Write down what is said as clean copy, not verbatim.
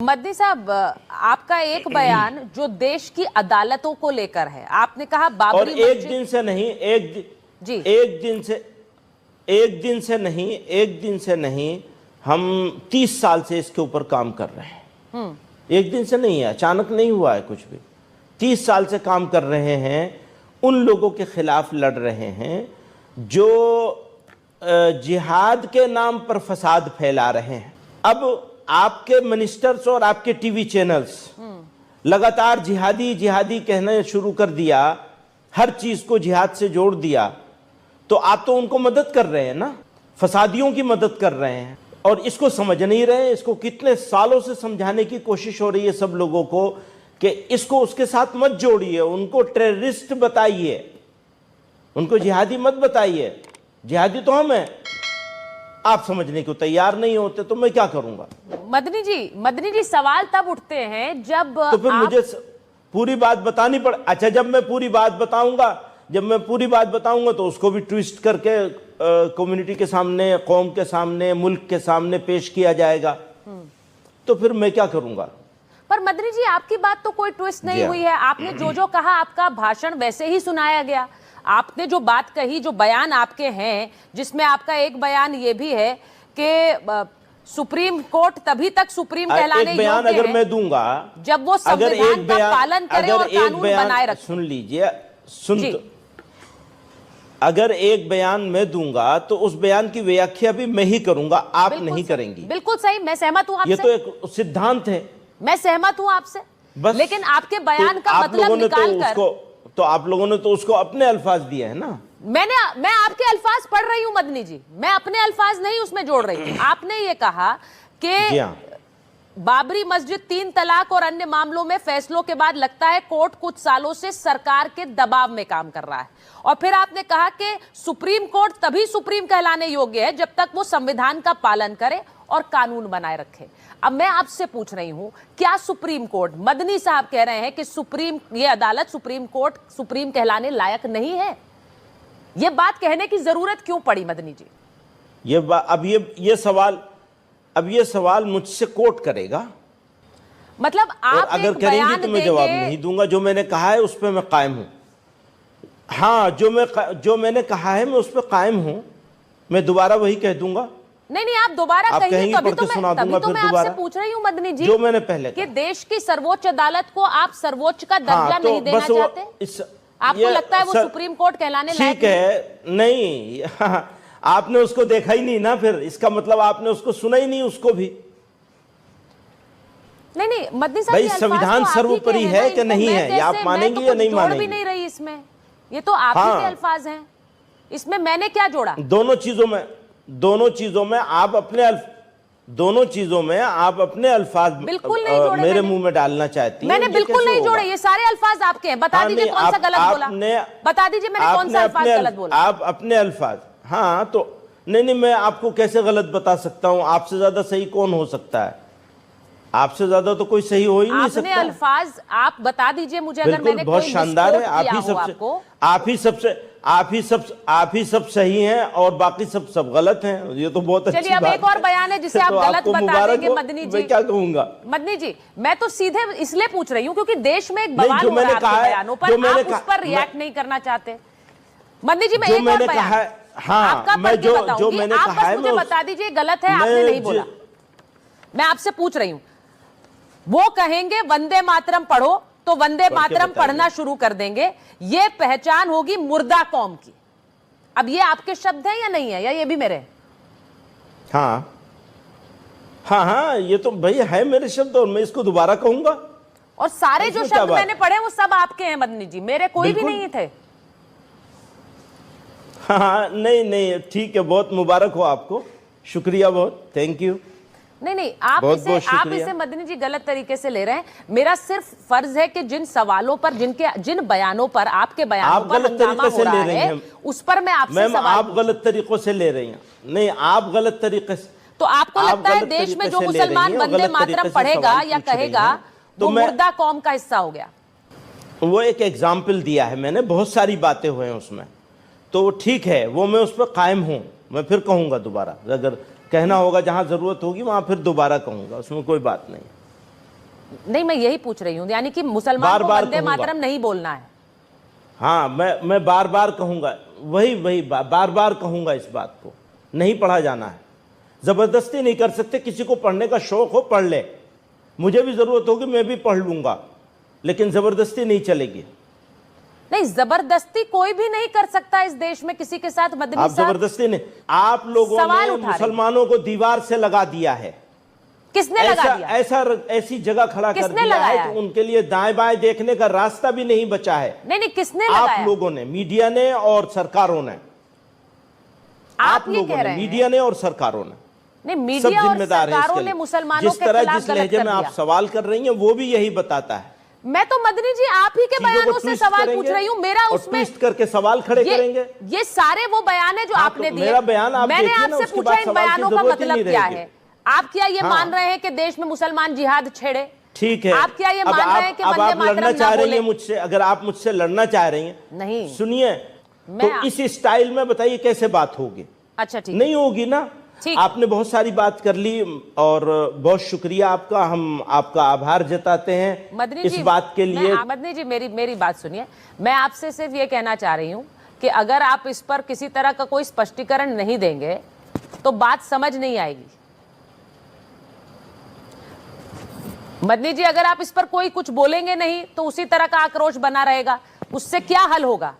मदनी साहब, आपका एक बयान जो देश की अदालतों को लेकर है, आपने कहा बाबरी और एक दिन से नहीं, एक दिन से नहीं, हम 30 साल से इसके ऊपर काम कर रहे हैं। एक दिन से नहीं है, अचानक नहीं हुआ है कुछ भी। 30 साल से काम कर रहे हैं, उन लोगों के खिलाफ लड़ रहे हैं जो जिहाद के नाम पर फसाद फैला रहे हैं। अब आपके मिनिस्टर्स और आपके टीवी चैनल्स लगातार जिहादी जिहादी कहना शुरू कर दिया, हर चीज को जिहाद से जोड़ दिया, तो आप तो उनको मदद कर रहे हैं ना, फसादियों की मदद कर रहे हैं और इसको समझ नहीं रहे। इसको कितने सालों से समझाने की कोशिश हो रही है सब लोगों को कि इसको उसके साथ मत जोड़िए, उनको टेररिस्ट बताइए, उनको जिहादी मत बताइए। जिहादी तो हम हैं, आप समझने को तैयार नहीं होते, तो मैं क्या करूंगा। मदनी जी सवाल तब उठते हैं जब तो फिर मुझे पूरी बात बतानी पड़। अच्छा, जब मैं पूरी बात बताऊंगा तो उसको भी ट्विस्ट करके कम्युनिटी के सामने, कौम के सामने, मुल्क के सामने पेश किया जाएगा, तो फिर मैं क्या करूंगा। पर मदनी जी, आपकी बात तो कोई ट्विस्ट नहीं हुई है। आपने जो कहा, आपका भाषण वैसे ही सुनाया गया। आपने जो बात कही, जो बयान आपके हैं, जिसमें आपका एक बयान ये भी है कि सुप्रीम कोर्ट तभी तक सुप्रीम कहलाने योग्य है अगर मैं दूंगा जब वो संविधान का पालन करे और कानून बनाए रखे। सुन लीजिए, अगर एक बयान मैं दूंगा तो उस बयान की व्याख्या भी मैं ही करूंगा, आप नहीं करेंगी। बिल्कुल सही, मैं सहमत हूं आपसे। ये तो एक सिद्धांत है, मैं सहमत हूं आपसे, लेकिन आपके बयान का मतलब निकाल कर तो आप लोगों ने तो उसको अपने अल्फाज दिए हैं ना। मैं आपके अल्फाज पढ़ रही हूं मदनी जी, मैं अपने अल्फाज नहीं उसमें जोड़ रही थी। आपने ये कहा कि बाबरी मस्जिद, 3 तलाक और अन्य मामलों में फैसलों के बाद लगता है कोर्ट कुछ सालों से सरकार के दबाव में काम कर रहा है। और फिर आपने कहा कि सुप्रीम कोर्ट तभी सुप्रीम कहलाने योग्य है जब तक वो संविधान का पालन करे और कानून बनाए रखे। अब मैं आपसे पूछ रही हूं, क्या सुप्रीम कोर्ट, मदनी साहब कह रहे हैं कि ये अदालत, सुप्रीम कोर्ट सुप्रीम कहलाने लायक नहीं है? ये बात कहने की जरूरत क्यों पड़ी मदनी जी? अब ये सवाल मुझसे कोर्ट करेगा, मतलब आप अगर करेंगी तो मैं जवाब नहीं दूंगा। जो मैंने कहा है उस पर मैं कायम हूं। हाँ, जो मैंने कहा है मैं उस पर कायम हूं। मैं दोबारा वही कह दूंगा। नहीं, आप दोबारा कहिए, तभी तो मैं आपसे पूछ रही हूं मदनी जी, जो मैंने पहले कि देश की सर्वोच्च अदालत को आप सर्वोच्च का दर्जा नहीं देना चाहते? आपको लगता है वो सुप्रीम कोर्ट कहलाने लायक ठीक है? नहीं, आपने उसको देखा ही नहीं ना, फिर इसका मतलब आपने उसको सुना ही नहीं, उसको भी नहीं मदनी साहब, भाई संविधान सर्वोपरि है कि नहीं है, ये आप मानेंगे या नहीं मानेंगे? भी नहीं रही इसमें, ये तो आप ही के अल्फाज हैं, इसमें मैंने क्या जोड़ा? दोनों चीजों में आप अपने अल्फाज बिल्कुल नहीं जोड़े, मेरे मुंह में डालना चाहती हैं। मैंने बिल्कुल नहीं जोड़े, ये सारे अल्फाज आपके हैं। बता दीजिए कौन सा गलत बोला, बता दीजिए मैंने कौन सा अल्फाज गलत बोला। आप अपने अल्फाज, हाँ तो नहीं, मैं आपको कैसे गलत बता सकता हूं? आपसे ज्यादा सही कौन हो सकता है? आपसे ज्यादा तो कोई सही हो ही नहीं सकता। अपने अल्फाज आप बता दीजिए मुझे, अगर मैंने बहुत शानदार है। आप ही सब सही हैं और बाकी सब गलत हैं। ये तो बहुत अच्छी बात है। चलिए, अब एक और बयान है जिसे आप गलत बता देंगे मदनी जी। मैं क्या कहूंगा मदनी जी? मैं तो सीधे इसलिए पूछ रही हूँ क्योंकि देश में एक बवाल हो रहा है आपके बयानों पर, आप उस पर रिएक्ट नहीं करना चाहते। मदनी जी, मैं एक और बयान आपका पढ़ के बताऊंगी, आप बस मुझे बता दीजिए गलत है, आपने नहीं बोला। मैं आपसे पूछ रही हूँ, वो कहेंगे वंदे मातरम पढ़ो तो वंदे मातरम पढ़ना शुरू कर देंगे, ये पहचान होगी मुर्दा कौम की। अब ये आपके शब्द हैं या नहीं है, या ये भी मेरे? हाँ, ये तो भाई है मेरे शब्द और मैं इसको दोबारा कहूंगा। और सारे जो शब्द मैंने पढ़े वो सब आपके हैं मदनी जी, मेरे कोई भी नहीं थे। हाँ, नहीं, ठीक है, बहुत मुबारक हो आपको, शुक्रिया, बहुत थैंक यू। नहीं, आप इसे मदनी जी गलत तरीके से ले रहे हैं। मेरा सिर्फ फर्ज है कि जिन सवालों पर, जिन बयानों पर, आपके बयानों पर हंगामा हो रहा है, उस पर मैं आपसे सवाल। आप गलत तरीकों से ले रही हैं। नहीं, आप गलत तरीके से। तो आपको लगता है देश में जो मुसलमान वंदे मातरम पढ़ेगा या कहेगा वो मुर्दा कौम का हिस्सा हो गया? वो एक एग्जाम्पल दिया है मैंने, बहुत सारी बातें हुए हैं उसमें, तो ठीक है, वो मैं उस पर कायम हूं। मैं फिर कहूंगा दोबारा, अगर कहना होगा, जहां जरूरत होगी वहां फिर दोबारा कहूंगा, उसमें कोई बात नहीं। नहीं, मैं यही पूछ रही हूँ, यानी कि मुसलमान बार को बार वंदे कहूंगा। मातरम नहीं बोलना है। हाँ, मैं बार बार कहूंगा, वही बार बार कहूंगा इस बात को, नहीं पढ़ा जाना है, जबरदस्ती नहीं कर सकते। किसी को पढ़ने का शौक हो पढ़ ले, मुझे भी जरूरत होगी मैं भी पढ़ लूंगा, लेकिन जबरदस्ती नहीं चलेगी। नहीं, जबरदस्ती कोई भी नहीं कर सकता इस देश में किसी के साथ। मदनी आप साहब, जबरदस्ती नहीं, आप लोगों सवाल ने उठा रहे हैं। मुसलमानों को दीवार से लगा दिया है। किसने लगा दिया? ऐसी जगह खड़ा कर किसने दिया लगाया है कि उनके लिए दाएं बाएं देखने का रास्ता भी नहीं बचा है। नहीं, किसने आप लगाया? लोगों ने, मीडिया ने और सरकारों ने, आप ये लोगों कह ने, रहे हैं? मीडिया ने और सरकारों ने, नहीं, सब मीडिया और जिम्मेदार है सरकारों इसके ने लिए। मुसलमानों जिस के तरह, खिलाफ जिस गलत लहजे कर में आप दिया। सवाल कर रही हैं वो भी यही बताता है। मैं तो मदनी जी आप ही के चीजों को बयानों से ट्विस्ट सवाल करेंगे पूछ रही हूँ। मेरा और उसमें ट्विस्ट करके सवाल खड़े करेंगे। ये सारे वो बयान है जो हाँ, आपने तो दिए। मेरा बयान आप मैंने देखिए ना, आपसे उसके पूछा बाद इन सवाल की बयानों का जरूरत ही मतलब नहीं क्या रहेगी। है। आप क्या ये हाँ। मान रहे हैं कि देश में मुसलमान जिहाद छेड़े? ठीक है, आप क्या ये अब मान रहे हैं कि वंदे आप लड़ना मातरम चाह ना रही हैं बोले? मुझसे, अगर आप मुझसे लड़ना चाह रही हैं, नहीं, सुनिए, मैं तो इस स्टाइल में बताइए कैसे बात होगी? अच्छा ठीक, नहीं होगी ना। ठीक। आपने बहुत सारी बात कर ली और बहुत शुक्रिया आपका, हम आपका आभार जताते हैं मदनी इस जी, बात के लिए। मदनी जी मेरी बात सुनिए। मैं आपसे सिर्फ ये कहना चाह रही हूँ कि अगर आप इस पर किसी तरह का कोई स्पष्टीकरण नहीं देंगे तो बात समझ नहीं आएगी। मदनी जी, अगर आप इस पर कोई कुछ बोलेंगे नहीं तो उसी तरह का आक्रोश बना रहेगा, उससे क्या हल होगा?